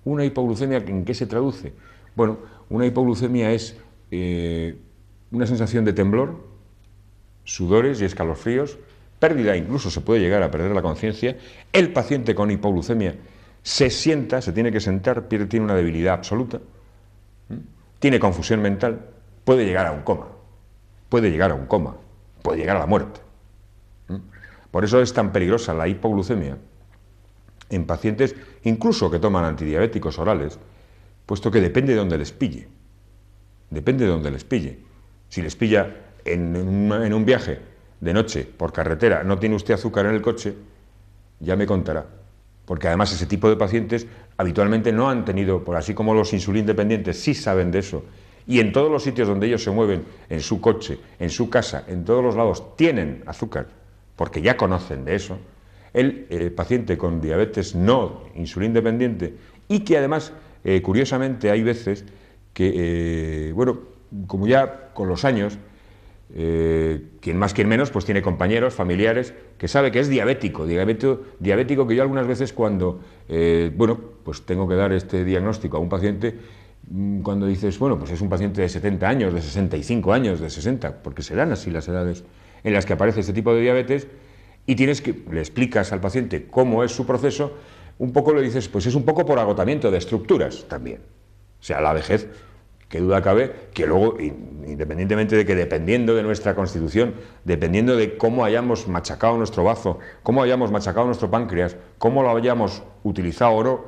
¿Una hipoglucemia en qué se traduce? Bueno, una hipoglucemia es una sensación de temblor, sudores y escalofríos, pérdida, incluso se puede llegar a perder la conciencia. El paciente con hipoglucemia se sienta, se tiene que sentar, tiene una debilidad absoluta, tiene confusión mental, puede llegar a un coma, puede llegar a un coma, puede llegar a la muerte. Por eso es tan peligrosa la hipoglucemia en pacientes, incluso que toman antidiabéticos orales, puesto que depende de dónde les pille. Depende de dónde les pille. Si les pilla en un viaje de noche por carretera, no tiene usted azúcar en el coche, ya me contará. Porque además ese tipo de pacientes habitualmente no han tenido, por así como los insulín-dependientes sí saben de eso, y en todos los sitios donde ellos se mueven, en su coche, en su casa, en todos los lados, tienen azúcar, porque ya conocen de eso. El paciente con diabetes no insulín-dependiente y que además, curiosamente, hay veces que, bueno, como ya con los años, quien más quien menos, pues tiene compañeros, familiares, que sabe que es diabético que yo algunas veces cuando, bueno, pues tengo que dar este diagnóstico a un paciente, cuando dices, bueno, pues es un paciente de 70 años, de 65 años, de 60, porque se dan así las edades en las que aparece este tipo de diabetes, y le explicas al paciente cómo es su proceso, un poco le dices, pues es un poco por agotamiento de estructuras también. O sea, la vejez, qué duda cabe, que luego, independientemente de que dependiendo de nuestra constitución, dependiendo de cómo hayamos machacado nuestro bazo, cómo hayamos machacado nuestro páncreas, cómo lo hayamos utilizado o no,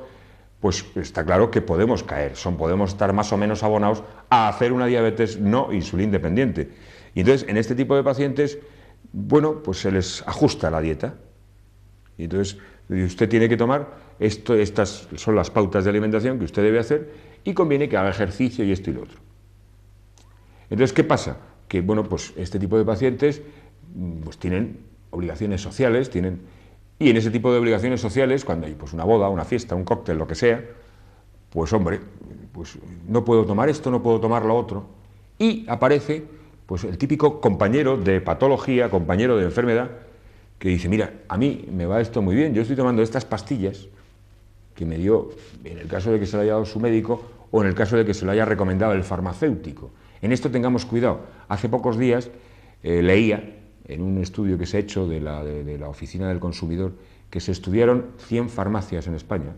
pues está claro que podemos caer, podemos estar más o menos abonados a hacer una diabetes no insulín dependiente. Y entonces, en este tipo de pacientes, bueno, pues se les ajusta la dieta. Y entonces, usted tiene que tomar estas son las pautas de alimentación que usted debe hacer y conviene que haga ejercicio y esto y lo otro. Entonces, ¿qué pasa? Que, bueno, pues este tipo de pacientes pues tienen obligaciones sociales, y en ese tipo de obligaciones sociales, cuando hay pues una boda, una fiesta, un cóctel, lo que sea, pues hombre, pues no puedo tomar esto, no puedo tomar lo otro, y aparece pues el típico compañero de patología, compañero de enfermedad, que dice, mira, a mí me va esto muy bien, yo estoy tomando estas pastillas que me dio, en el caso de que se lo haya dado su médico, o en el caso de que se lo haya recomendado el farmacéutico. En esto tengamos cuidado. Hace pocos días leía, en un estudio que se ha hecho de la Oficina del Consumidor, que se estudiaron 100 farmacias en España.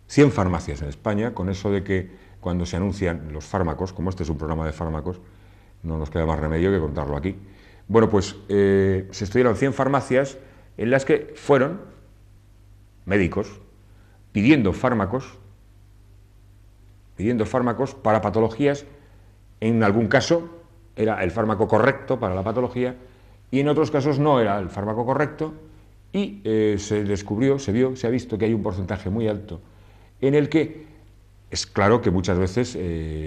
100 farmacias en España, con eso de que cuando se anuncian los fármacos, como este es un programa de fármacos, no nos queda más remedio que contarlo aquí. Bueno, pues se estudiaron 100 farmacias en las que fueron médicos pidiendo fármacos para patologías. En algún caso era el fármaco correcto para la patología y en otros casos no era el fármaco correcto, y se descubrió, se ha visto que hay un porcentaje muy alto en el que es claro que muchas veces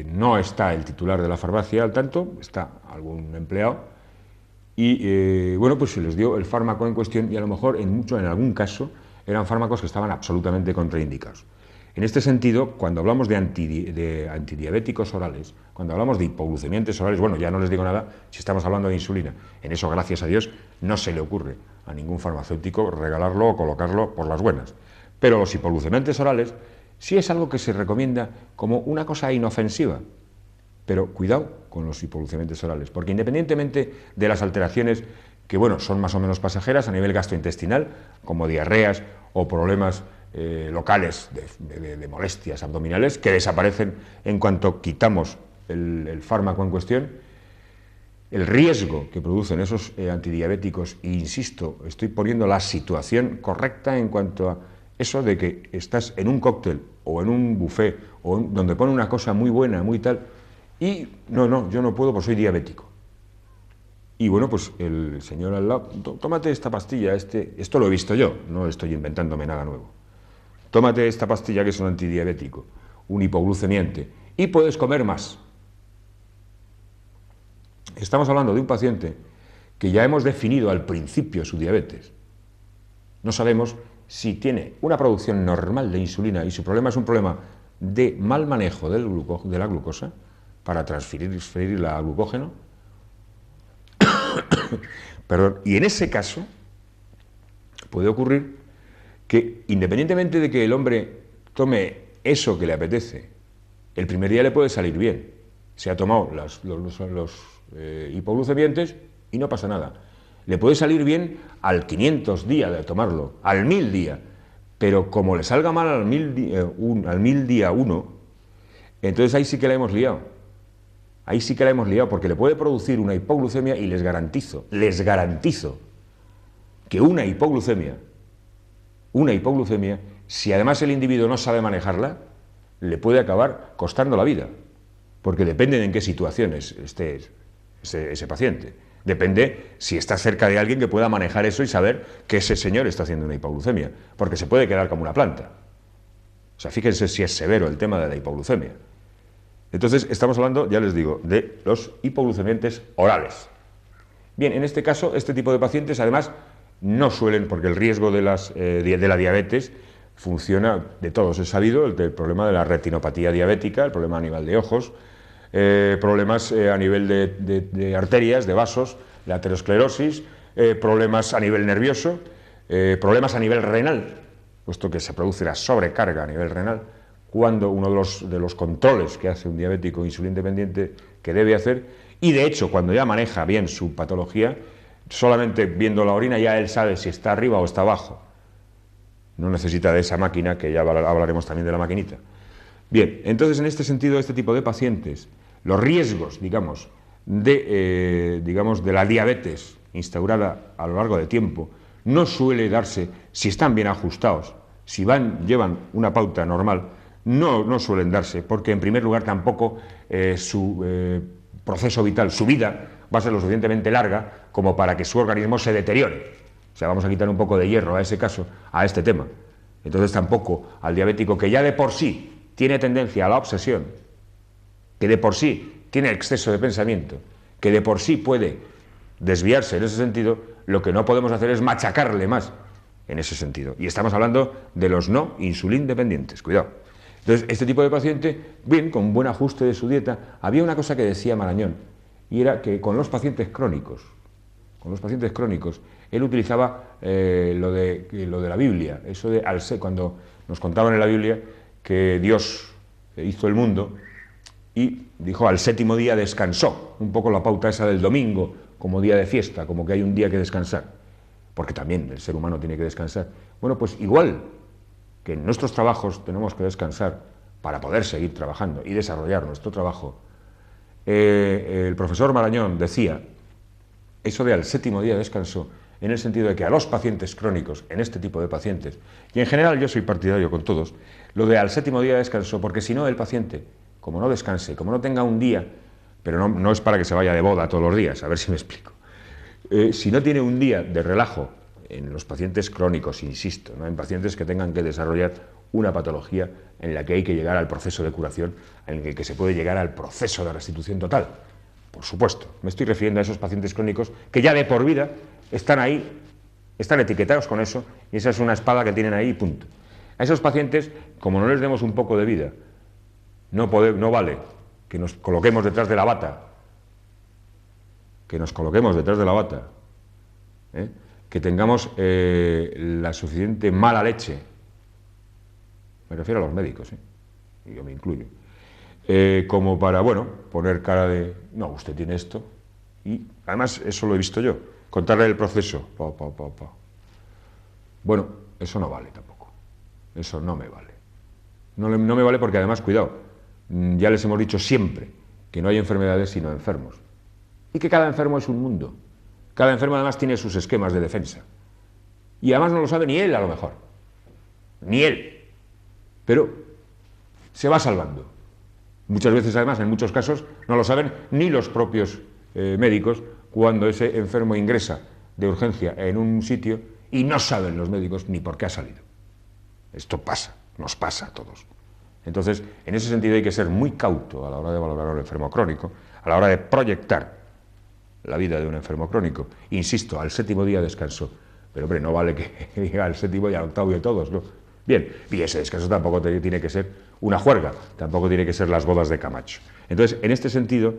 no está el titular de la farmacia al tanto, está algún empleado, y bueno, pues se les dio el fármaco en cuestión y a lo mejor en algún caso eran fármacos que estaban absolutamente contraindicados. En este sentido, cuando hablamos de antidiabéticos orales, cuando hablamos de hipoglucemiantes orales, bueno, ya no les digo nada si estamos hablando de insulina. En eso, gracias a Dios, no se le ocurre a ningún farmacéutico regalarlo o colocarlo por las buenas. Pero los hipoglucemiantes orales sí es algo que se recomienda como una cosa inofensiva. Pero cuidado con los hipoglucemiantes orales, porque independientemente de las alteraciones que, bueno, son más o menos pasajeras a nivel gastrointestinal, como diarreas o problemas locales de molestias abdominales, que desaparecen en cuanto quitamos el fármaco en cuestión, el riesgo que producen esos antidiabéticos, e insisto, estoy poniendo la situación correcta en cuanto a eso de que estás en un cóctel o en un buffet o donde pone una cosa muy buena, muy tal, y no, yo no puedo porque soy diabético. Y bueno, pues el señor al lado, tómate esta pastilla, esto lo he visto yo, no estoy inventándome nada nuevo. Tómate esta pastilla que es un antidiabético, un hipoglucemiante, y puedes comer más. Estamos hablando de un paciente que ya hemos definido al principio su diabetes. No sabemos si tiene una producción normal de insulina y su problema es un problema de mal manejo de la glucosa para transferirla al glucógeno. Perdón. Y en ese caso puede ocurrir que, independientemente de que el hombre tome eso que le apetece. El primer día le puede salir bien. Se ha tomado los hipoglucemiantes y no pasa nada. Le puede salir bien al 500 día de tomarlo, al 1000 día, pero como le salga mal al 1000 día 1, entonces ahí sí que la hemos liado. Ahí sí que la hemos liado, porque le puede producir una hipoglucemia y les garantizo que una hipoglucemia, si además el individuo no sabe manejarla, le puede acabar costando la vida, porque depende de en qué situaciones esté ese paciente. Depende si está cerca de alguien que pueda manejar eso y saber que ese señor está haciendo una hipoglucemia, porque se puede quedar como una planta. O sea, fíjense si es severo el tema de la hipoglucemia. Entonces, estamos hablando, ya les digo, de los hipoglucemiantes orales. Bien, en este caso, este tipo de pacientes, además, no suelen, porque el riesgo de la diabetes funciona, de todos es sabido, el problema de la retinopatía diabética, el problema a nivel de ojos, problemas a nivel de arterias, de vasos, la aterosclerosis, problemas a nivel nervioso, problemas a nivel renal, puesto que se produce la sobrecarga a nivel renal, cuando uno de los controles que hace un diabético insulino dependiente que debe hacer, y de hecho cuando ya maneja bien su patología, solamente viendo la orina ya él sabe si está arriba o está abajo. No necesita de esa máquina, que ya hablaremos también de la maquinita. Bien, entonces en este sentido, este tipo de pacientes, los riesgos, digamos, de la diabetes instaurada a lo largo de tiempo, no suele darse si están bien ajustados, si llevan una pauta normal, no suelen darse, porque en primer lugar tampoco su proceso vital, su vida, va a ser lo suficientemente larga como para que su organismo se deteriore. O sea, vamos a quitar un poco de hierro a ese caso, a este tema. Entonces tampoco al diabético que ya de por sí tiene tendencia a la obsesión, que de por sí tiene exceso de pensamiento, que de por sí puede desviarse en ese sentido, lo que no podemos hacer es machacarle más en ese sentido. Y estamos hablando de los no insulín dependientes, cuidado. Entonces, este tipo de paciente, bien, con un buen ajuste de su dieta, había una cosa que decía Marañón, y era que con los pacientes crónicos, él utilizaba lo de la Biblia, eso de cuando nos contaban en la Biblia que Dios hizo el mundo y dijo al séptimo día descansó, un poco la pauta esa del domingo como día de fiesta, como que hay un día que descansar, porque también el ser humano tiene que descansar. Bueno, pues igual que en nuestros trabajos tenemos que descansar para poder seguir trabajando y desarrollar nuestro trabajo, el profesor Marañón decía eso de al séptimo día descansó, en el sentido de que a los pacientes crónicos, en este tipo de pacientes, y en general yo soy partidario con todos, lo de al séptimo día descansó, porque si no el paciente, como no descanse, como no tenga un día, pero no es para que se vaya de boda todos los días, a ver si me explico, si no tiene un día de relajo en los pacientes crónicos, insisto, ¿no? En pacientes que tengan que desarrollar una patología en la que hay que llegar al proceso de curación, en el que se puede llegar al proceso de restitución total. Por supuesto, me estoy refiriendo a esos pacientes crónicos que ya de por vida están ahí, están etiquetados con eso, y esa es una espada que tienen ahí, punto. A esos pacientes, como no les demos un poco de vida, no vale que nos coloquemos detrás de la bata, que tengamos la suficiente mala leche, me refiero a los médicos, y yo me incluyo, como para, bueno, poner cara de, no, usted tiene esto, y además eso lo he visto yo, contarle el proceso, Bueno, eso no vale tampoco, eso no me vale. No me vale porque además, cuidado, ya les hemos dicho siempre que no hay enfermedades sino enfermos, y que cada enfermo es un mundo, cada enfermo además tiene sus esquemas de defensa, y además no lo sabe ni él a lo mejor, ni él, pero se va salvando. Muchas veces, además, en muchos casos, no lo saben ni los propios médicos cuando ese enfermo ingresa de urgencia en un sitio y no saben los médicos ni por qué ha salido. Esto pasa, nos pasa a todos. Entonces, en ese sentido hay que ser muy cauto a la hora de valorar a un enfermo crónico, a la hora de proyectar la vida de un enfermo crónico. Insisto, al séptimo día descansó, pero hombre, no vale que diga al séptimo y al octavo y a todos, ¿no? Bien, y ese descanso tampoco tiene que ser una juerga, tampoco tiene que ser las bodas de Camacho. Entonces, en este sentido,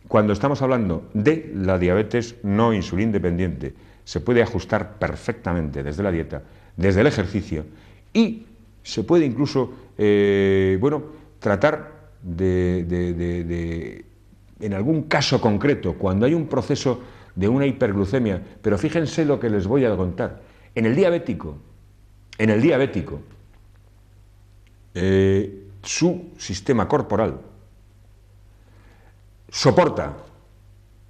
cuando estamos hablando de la diabetes no insulín dependiente, se puede ajustar perfectamente desde la dieta, desde el ejercicio, y se puede incluso, bueno, tratar en algún caso concreto, cuando hay un proceso de una hiperglucemia, pero fíjense lo que les voy a contar. En el diabético, su sistema corporal soporta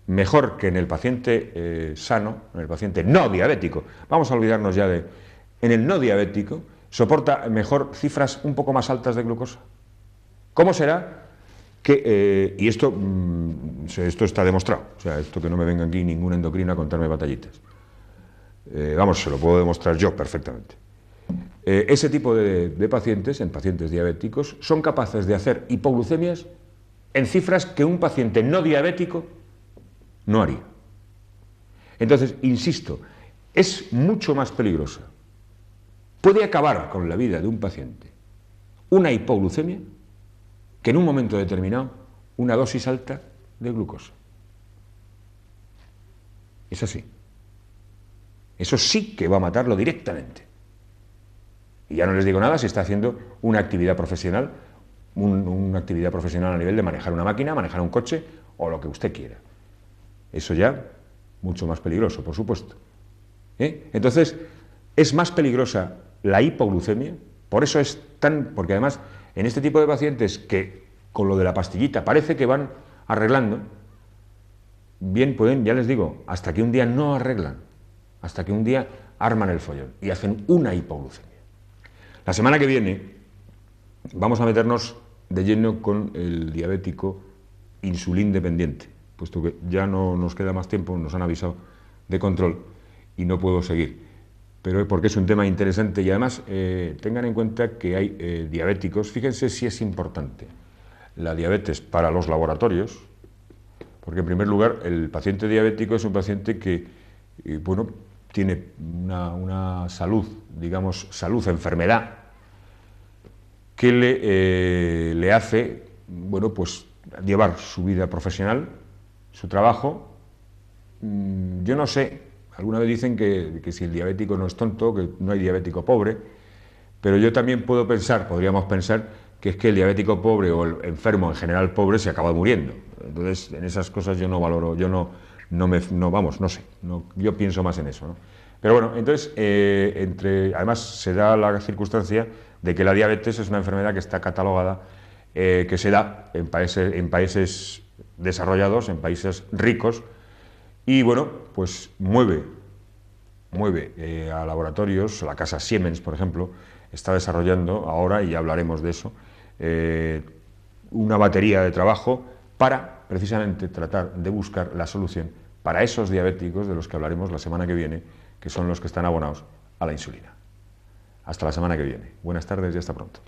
mejor que en el paciente sano, en el paciente no diabético. Vamos a olvidarnos ya de... En el no diabético soporta mejor cifras un poco más altas de glucosa. ¿Cómo será? Que, y esto está demostrado, o sea, esto que no me venga aquí ningún endocrino a contarme batallitas. Vamos, se lo puedo demostrar yo perfectamente. Ese tipo de pacientes, en pacientes diabéticos, son capaces de hacer hipoglucemias en cifras que un paciente no diabético no haría. Entonces, insisto, es mucho más peligrosa. Puede acabar con la vida de un paciente una hipoglucemia que en un momento determinado una dosis alta de glucosa. Es así. Eso sí que va a matarlo directamente. Y ya no les digo nada si está haciendo una actividad profesional, una actividad profesional a nivel de manejar una máquina, manejar un coche o lo que usted quiera. Eso ya mucho más peligroso, por supuesto. Entonces, es más peligrosa la hipoglucemia, por eso es tan... Porque además, en este tipo de pacientes que con lo de la pastillita parece que van arreglando, bien pueden, ya les digo, hasta que un día no arreglan, hasta que un día arman el follón y hacen una hipoglucemia. La semana que viene vamos a meternos de lleno con el diabético insulín dependiente, puesto que ya no nos queda más tiempo, nos han avisado de control y no puedo seguir. Pero porque es un tema interesante y además tengan en cuenta que hay diabéticos, fíjense si es importante la diabetes para los laboratorios, porque en primer lugar el paciente diabético es un paciente que, bueno, tiene una salud, digamos, enfermedad, que le hace, bueno, pues llevar su vida profesional, su trabajo. Yo no sé, alguna vez dicen que si el diabético no es tonto, que no hay diabético pobre, pero yo también podríamos pensar que es que el diabético pobre o el enfermo en general pobre se acaba muriendo. Entonces, en esas cosas yo no valoro, yo no sé, yo pienso más en eso, ¿no? Pero bueno, entonces, además se da la circunstancia de que la diabetes es una enfermedad que está catalogada, que se da en países desarrollados, en países ricos, y bueno, pues mueve a laboratorios. La casa Siemens, por ejemplo, está desarrollando ahora, y ya hablaremos de eso, una batería de trabajo para precisamente tratar de buscar la solución para esos diabéticos de los que hablaremos la semana que viene, que son los que están abonados a la insulina. Hasta la semana que viene. Buenas tardes y hasta pronto.